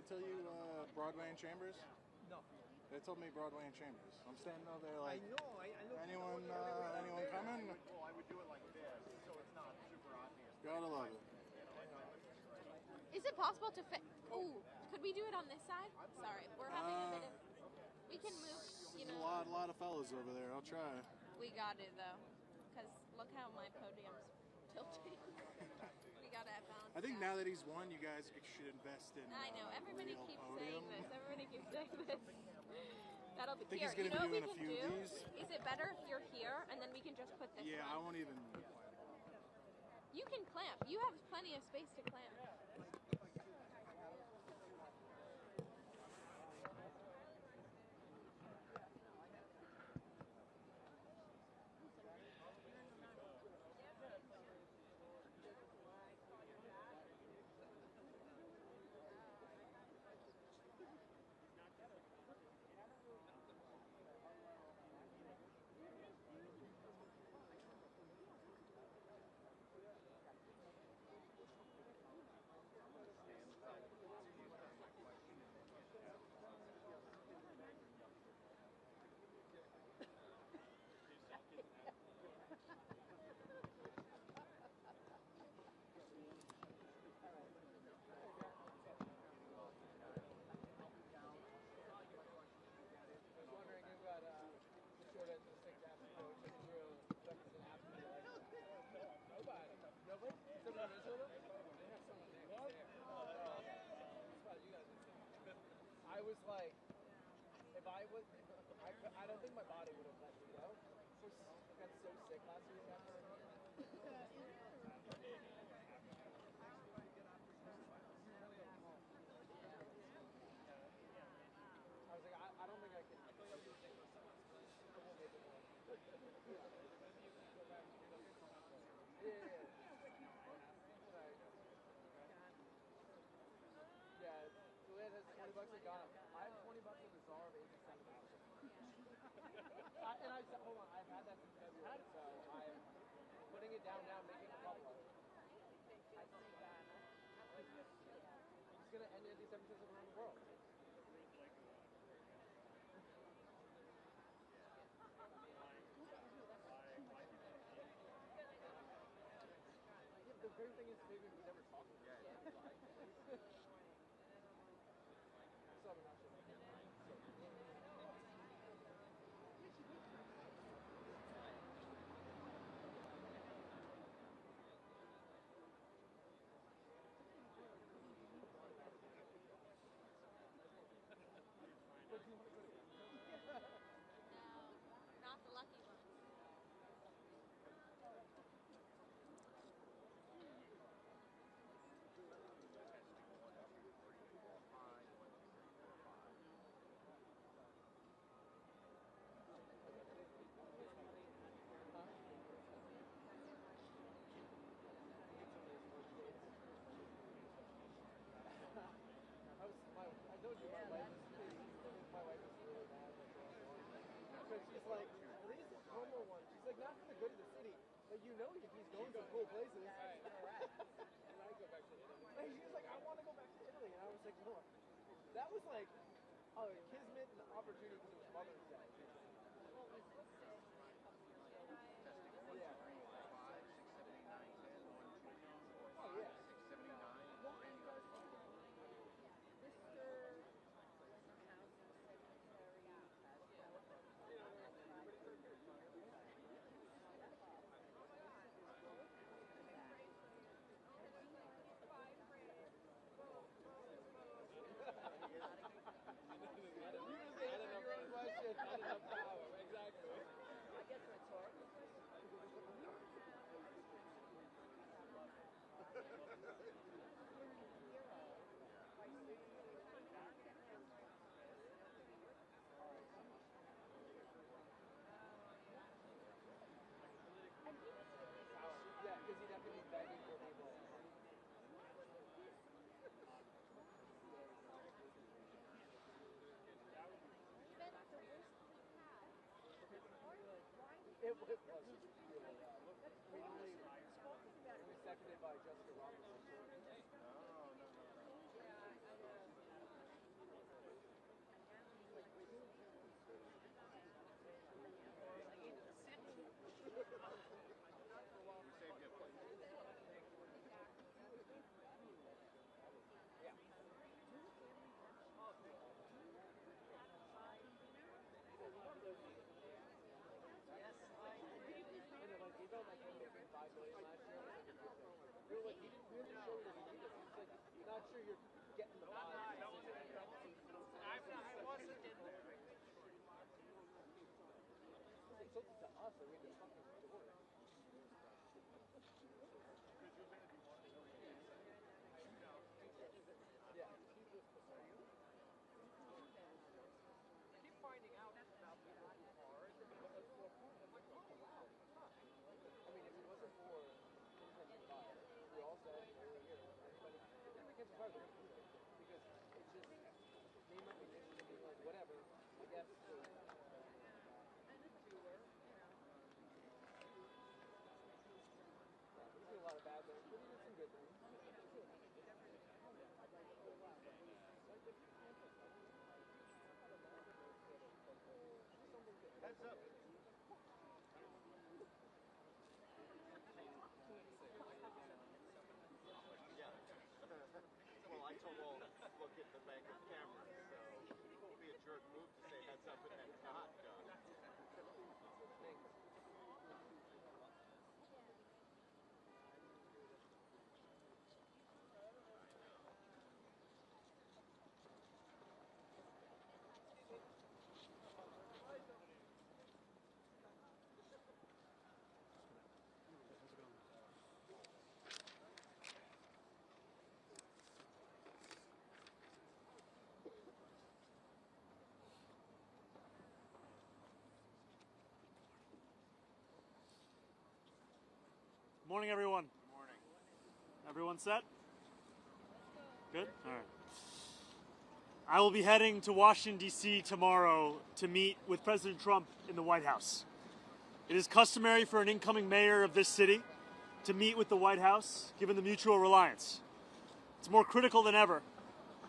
they tell you Broadway and Chambers? No. They told me Broadway and Chambers. I'm standing over there like, I know. anyone coming? Well, I would do it like this, so it's not super obvious. Gotta love it. Is it possible to fit? Ooh, could we do it on this side? Sorry, we're having a bit of. We can move. You know. A lot of fellas over there. I'll try. We got it though, because look how my podium's tilting. We gotta have balance. I think now that he's won, you guys should invest in. I know everybody real keeps podium. saying this. Everybody keeps saying this. That'll be I think here. he's gonna You know be what we doing a can few do? of these. Is it better if you're here and then we can just put this? Yeah, one? I won't even. You can clamp. You have plenty of space to clamp. I was like, if I was, I don't think my body would have let me go. I got so sick last week after. I was like, I don't think I can. Yeah, Juliet has $20 at Ghana. I have $20 at the Czar of 87,000. And I said, hold on, I've had that since February, so I'm putting it down now, making a couple. I see that. He's going to end anti-Semitism around the world. The great thing is maybe we never talk about it. Southern Russia. No, not the lucky one. I told you my wife is really mad because she's like, at least the promo one. She's like, not for the good of the city, but you know he's going to cool places. Right. And I go back to Italy. And she was like, I want to go back to Italy, and I was like, no. That was like, oh, a kismet and opportunity because it was Mother's Day. Yeah. 5, 6, 7, 8, 9, 10, 1, 2, 3, 4, 5, Oh, yeah. 6, 7, 8, 9. Your own question. you're getting the vibe. It's insulting to us that we just fucking door. Yeah. I keep finding out about people who are in the forefront. I'm like, oh wow. Huh. I mean, if it wasn't for independent fire, we all said we were here. Everybody, every cancer fire, they're gonna do it because it's just name recognition and being like whatever. I guess. We did a lot of bad things, but we did some good things. Heads up. Yeah. Well, I told all look at the bank of cameras, so it would be a jerk move to say heads up and then not done. Morning, everyone. Good morning. Everyone set? Good? All right. I will be heading to Washington, D.C. tomorrow to meet with President Trump in the White House. It is customary for an incoming mayor of this city to meet with the White House, given the mutual reliance. It's more critical than ever,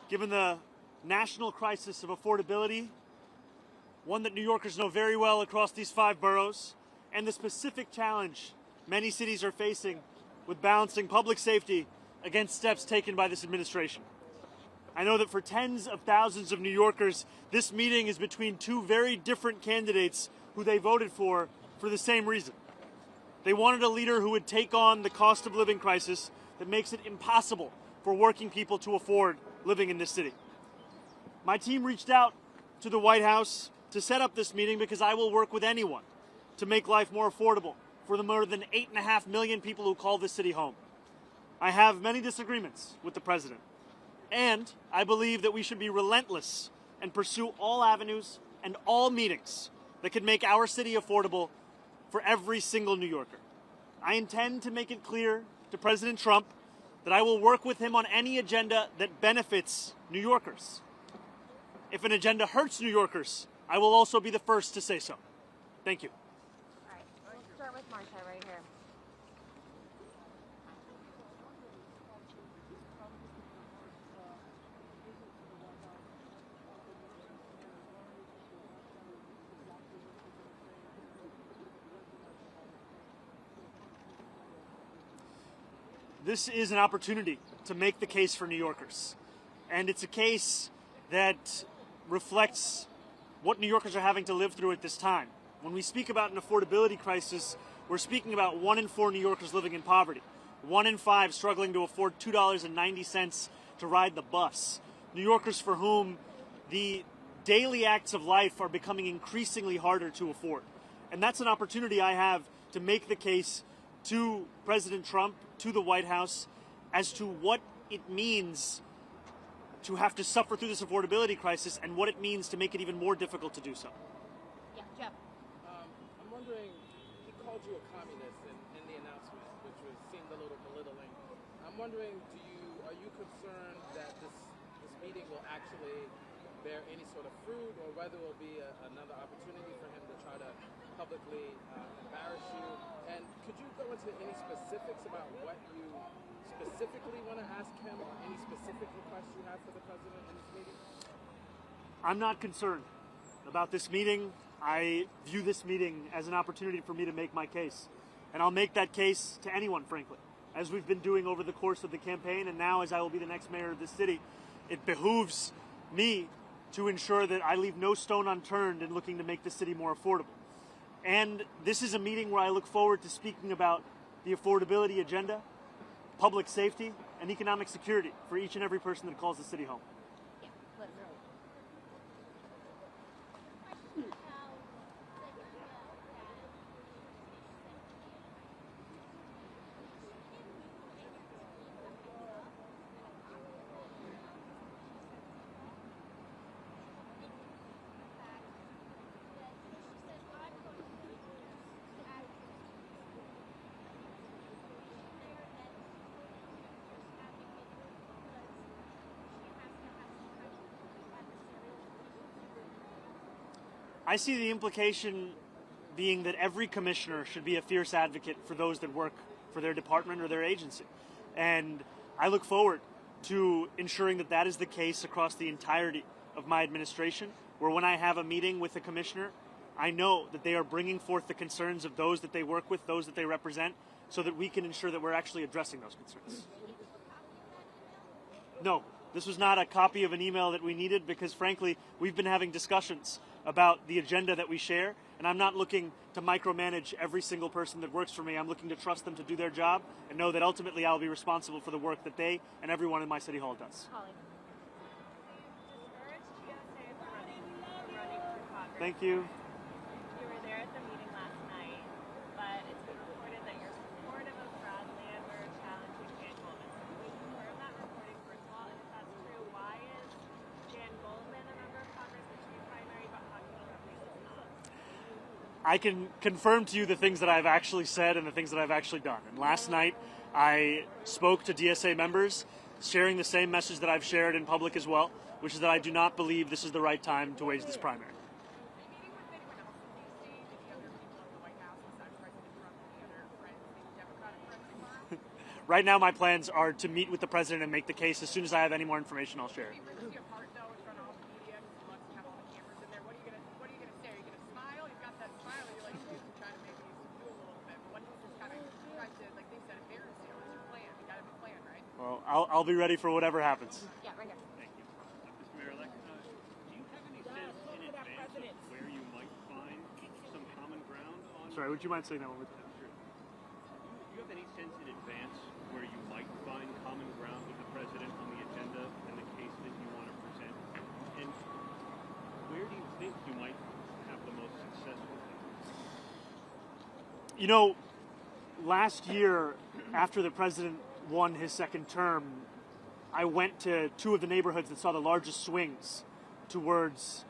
given the national crisis of affordability, one that New Yorkers know very well across these 5 boroughs, and the specific challenge many cities are facing with balancing public safety against steps taken by this administration. I know that for tens of thousands of New Yorkers, this meeting is between 2 very different candidates who they voted for the same reason. They wanted a leader who would take on the cost of living crisis that makes it impossible for working people to afford living in this city. My team reached out to the White House to set up this meeting because I will work with anyone to make life more affordable for the more than 8.5 million people who call this city home. I have many disagreements with the president, and I believe that we should be relentless and pursue all avenues and all meetings that could make our city affordable for every single New Yorker. I intend to make it clear to President Trump that I will work with him on any agenda that benefits New Yorkers. If an agenda hurts New Yorkers, I will also be the first to say so. Thank you. All right, we'll start with Marsha right here. This is an opportunity to make the case for New Yorkers. And it's a case that reflects what New Yorkers are having to live through at this time. When we speak about an affordability crisis, we're speaking about 1 in 4 New Yorkers living in poverty, 1 in 5 struggling to afford $2.90 to ride the bus. New Yorkers for whom the daily acts of life are becoming increasingly harder to afford. And that's an opportunity I have to make the case to President Trump, to the White House, as to what it means to have to suffer through this affordability crisis and what it means to make it even more difficult to do so. Yeah, Jeff. I'm wondering, he called you a communist in the announcement, which seemed a little belittling. I'm wondering, are you concerned that this meeting will actually bear any sort of fruit, or whether it will be another opportunity for him to try to publicly embarrass you? And could you go into any specifics about what you specifically want to ask him, or any specific requests you have for the president in this meeting? I'm not concerned about this meeting. I view this meeting as an opportunity for me to make my case. And I'll make that case to anyone, frankly, as we've been doing over the course of the campaign, and now as I will be the next mayor of this city. It behooves me to ensure that I leave no stone unturned in looking to make the city more affordable. And this is a meeting where I look forward to speaking about the affordability agenda, public safety, and economic security for each and every person that calls the city home. Yeah, listen. I see the implication being that every commissioner should be a fierce advocate for those that work for their department or their agency. And I look forward to ensuring that that is the case across the entirety of my administration, where when I have a meeting with a commissioner, I know that they are bringing forth the concerns of those that they work with, those that they represent, so that we can ensure that we're actually addressing those concerns. No, this was not a copy of an email that we needed because, frankly, we've been having discussions about the agenda that we share, and I'm not looking to micromanage every single person that works for me. I'm looking to trust them to do their job and know that ultimately I'll be responsible for the work that they and everyone in my city hall does. Holly. Thank you. You were there at the meeting last night, but it's been reported that you're supportive of Brad Lambert challenging Dan Goldman. Can we confirm that reporting first of all? And if that's true, why is Dan Goldman a member of Congress, the chief primary, but Hakeem is not? I can confirm to you the things that I've actually said and the things that I've actually done. And last night, I spoke to DSA members, sharing the same message that I've shared in public as well, which is that I do not believe this is the right time to wage this primary. Right now, my plans are to meet with the president and make the case. As soon as I have any more information, I'll share it. Well, I'll be ready for whatever happens. Yeah, right here. Thank you. Mr. Mayor-elect, do you have any sense in advance of where you might find some common ground on... Sorry, would you mind saying that one more time? Sure. Do you have any sense in advance where you might find common ground with the president on the agenda and the case that you want to present? And where do you think you might have the most success with it? You know, last year, after the president won his second term, I went to two of the neighborhoods that saw the largest swings towards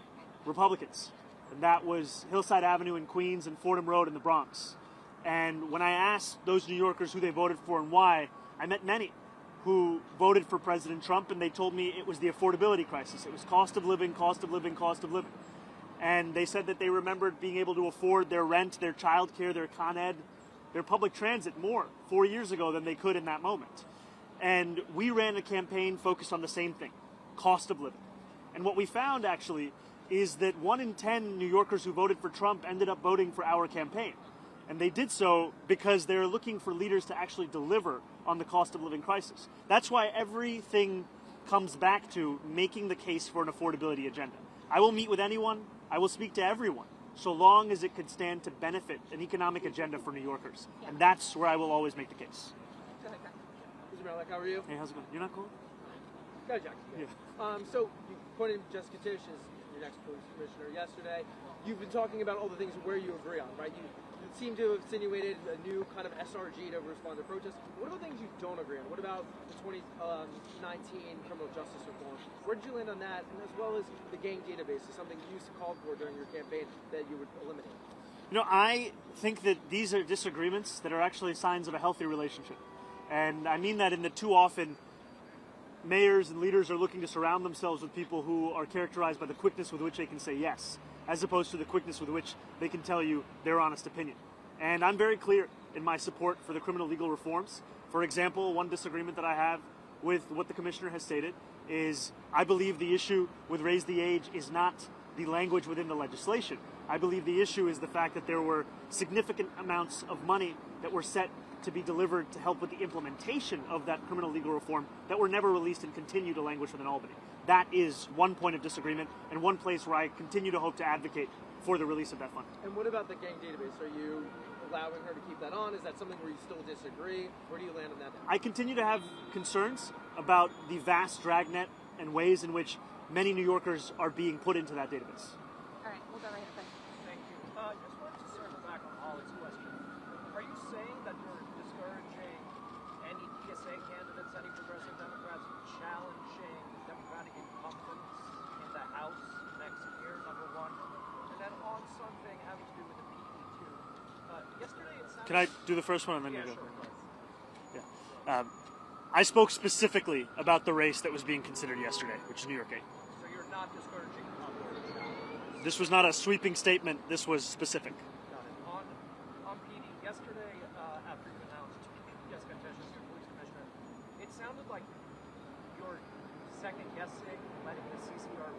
Republicans. And that was Hillside Avenue in Queens and Fordham Road in the Bronx. And when I asked those New Yorkers who they voted for and why, I met many who voted for President Trump, and they told me it was the affordability crisis. It was cost of living, cost of living, cost of living. And they said that they remembered being able to afford their rent, their child care, their Con Ed, their public transit more 4 years ago than they could in that moment. And we ran a campaign focused on the same thing, cost of living. And what we found, actually, is that 1 in 10 New Yorkers who voted for Trump ended up voting for our campaign. And they did so because they're looking for leaders to actually deliver on the cost of living crisis. That's why everything comes back to making the case for an affordability agenda. I will meet with anyone, I will speak to everyone, so long as it could stand to benefit an economic agenda for New Yorkers. And that's where I will always make the case. Mr. Mayor, how are you? Hey, how's it going? You're not cool? Go, Jack. Yeah. So you appointed Jessica Tisch as your next police commissioner yesterday. You've been talking about all the things where you agree on, right? You seem to have insinuated a new kind of SRG to respond to protests. What about things you don't agree on? What about the 2019 criminal justice reform? Where did you land on that? And as well as the gang database is something you used to call for during your campaign that you would eliminate. You know, I think that these are disagreements that are actually signs of a healthy relationship. And I mean that in that too often mayors and leaders are looking to surround themselves with people who are characterized by the quickness with which they can say yes, as opposed to the quickness with which they can tell you their honest opinion. And I'm very clear in my support for the criminal legal reforms. For example, one disagreement that I have with what the commissioner has stated is I believe the issue with raise the age is not the language within the legislation. I believe the issue is the fact that there were significant amounts of money that were set to be delivered to help with the implementation of that criminal legal reform that were never released and continue to languish within Albany. That is one point of disagreement and one place where I continue to hope to advocate for the release of that fund. And what about the gang database? Are you allowing her to keep that on? Is that something where you still disagree? Where do you land on that? I continue to have concerns about the vast dragnet and ways in which many New Yorkers are being put into that database. All right, we'll go right up there. Thank you. Just wanted to circle back on Ollie's question. Are you saying that you're discouraging any PSA candidates, any progressive Democrats challenging Democratic incumbents in the House next year, number one? And then on something having to do with the PD2, yesterday it sounded... Can I do the first one and then Yeah, you go? sure. Yeah. I spoke specifically about the race that was being considered yesterday, which is New York 8. So you're not discouraging others. This was not a sweeping statement. This was specific. Got it. On PD, yesterday, after you announced Jessica Tisch as your police commissioner, it sounded like you're second-guessing letting the CCRB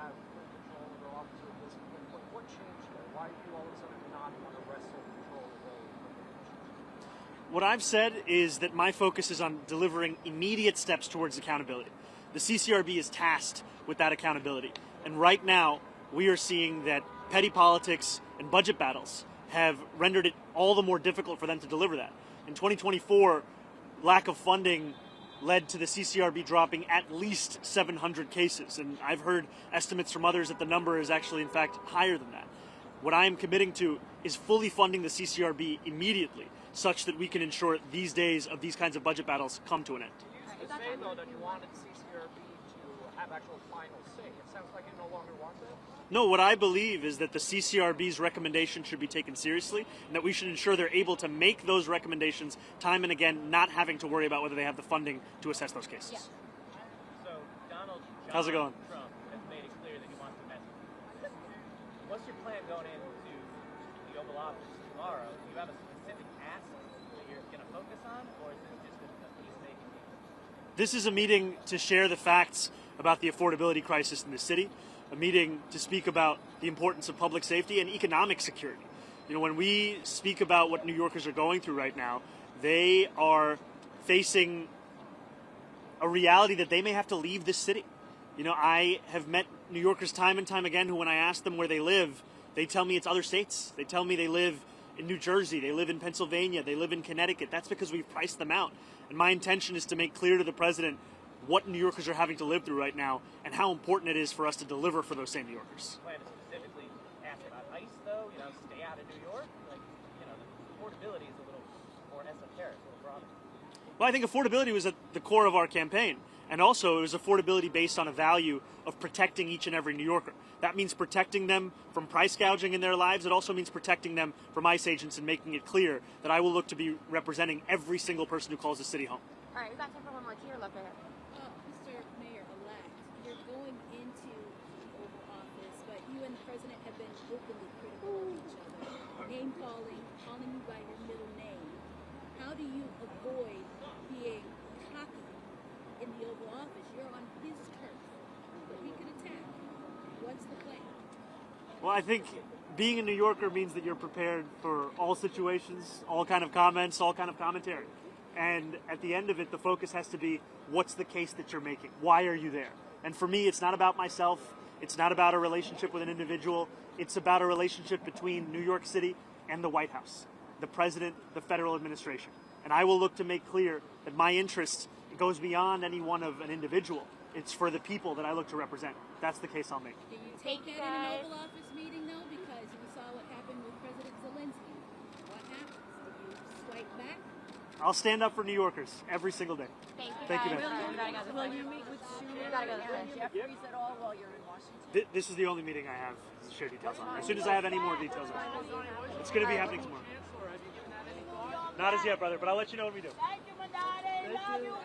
have full control of their officer at this point. What changed there? Why do you all of a sudden not want to wrestle control away from the commissioner? What I've said is that my focus is on delivering immediate steps towards accountability. The CCRB is tasked with that accountability. And right now, we are seeing that petty politics and budget battles have rendered it all the more difficult for them to deliver that. In 2024, lack of funding led to the CCRB dropping at least 700 cases. And I've heard estimates from others that the number is actually, in fact, higher than that. What I am committing to is fully funding the CCRB immediately, such that we can ensure these days of these kinds of budget battles come to an end. You used to say, though, that you wanted CCRB to have actual final say. It sounds like you no longer want that? No, what I believe is that the CCRB's recommendation should be taken seriously, and that we should ensure they're able to make those recommendations time and again, not having to worry about whether they have the funding to assess those cases. Yeah. So Donald How's it going? Trump has made it clear that he wants to mess with you. What's your plan going into the Oval Office tomorrow? Do you have a specific ask that you're going to focus on, or is this just a peacemaking meeting? This is a meeting to share the facts about the affordability crisis in the city, a meeting to speak about the importance of public safety and economic security. You know, when we speak about what New Yorkers are going through right now, they are facing a reality that they may have to leave this city. You know, I have met New Yorkers time and time again who, when I ask them where they live, they tell me it's other states. They tell me they live in New Jersey, they live in Pennsylvania, they live in Connecticut. That's because we've priced them out. And my intention is to make clear to the president what New Yorkers are having to live through right now and how important it is for us to deliver for those same New Yorkers. Plan to specifically ask about ICE, though, stay out of New York? The affordability is a little more esoteric, a little broader. Well, I think affordability was at the core of our campaign. And also, it was affordability based on a value of protecting each and every New Yorker. That means protecting them from price gouging in their lives. It also means protecting them from ICE agents and making it clear that I will look to be representing every single person who calls the city home. All right, we got time for one more. To your left right here. Mr. Mayor-elect, you're going into the Oval Office, but you and the president have been openly critical of each other, name-calling, calling you by your middle name. How do you avoid being cocky in the Oval Office? You're on his turf, but he could attack. What's the plan? Well, I think being a New Yorker means that you're prepared for all situations, all kind of comments, all kind of commentary. And at the end of it, the focus has to be, what's the case that you're making? Why are you there? And for me, it's not about myself. It's not about a relationship with an individual. It's about a relationship between New York City and the White House, the president, the federal administration. And I will look to make clear that my interest goes beyond any one of an individual. It's for the people that I look to represent. That's the case I'll make. Do you take that in an Oval Office meeting, though? Because we saw what happened with President Zelensky. What happens? Do you swipe back? I'll stand up for New Yorkers every single day. Thank you, Thank you, guys. ma'am. We gotta go this way. Will you meet with Sue We gotta go this way. and Jeffries at all while you're in Washington? This is the only meeting I have to share details on. As soon as I have any more details on it. It's going to be happening tomorrow. Not as yet, brother, but I'll let you know when we do. Thank you, Mamdani. Love you.